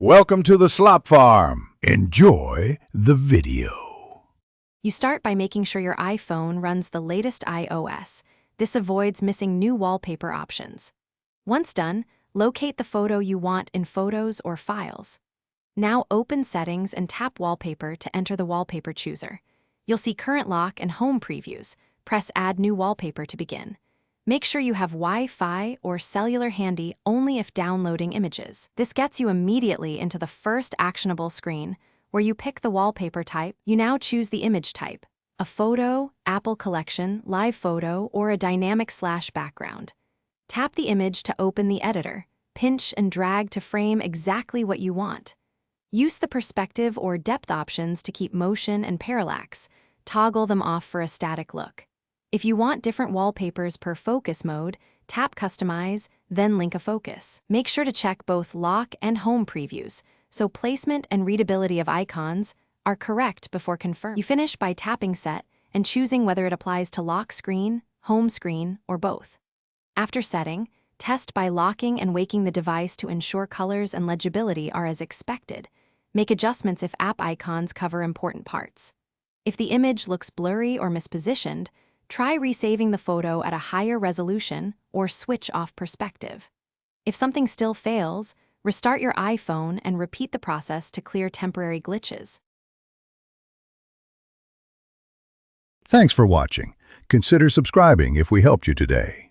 Welcome to the Slop Farm. Enjoy the video. You start by making sure your iPhone runs the latest iOS. This avoids missing new wallpaper options. Once done, locate the photo you want in Photos or Files. Now open Settings and tap Wallpaper to enter the wallpaper chooser. You'll see Current Lock and Home previews. Press Add New Wallpaper to begin. Make sure you have Wi-Fi or cellular handy only if downloading images. This gets you immediately into the first actionable screen, where you pick the wallpaper type. You now choose the image type: a photo, Apple Collection, live photo, or a dynamic/background. Tap the image to open the editor. Pinch and drag to frame exactly what you want. Use the perspective or depth options to keep motion and parallax. Toggle them off for a static look. If you want different wallpapers per focus mode, tap Customize, then link a focus. Make sure to check both Lock and Home previews, so placement and readability of icons are correct before confirm. You finish by tapping Set and choosing whether it applies to lock screen, home screen, or both. After setting, test by locking and waking the device to ensure colors and legibility are as expected. Make adjustments if app icons cover important parts. If the image looks blurry or mispositioned, try resaving the photo at a higher resolution or switch off perspective. If something still fails, restart your iPhone and repeat the process to clear temporary glitches. Thanks for watching. Consider subscribing if we helped you today.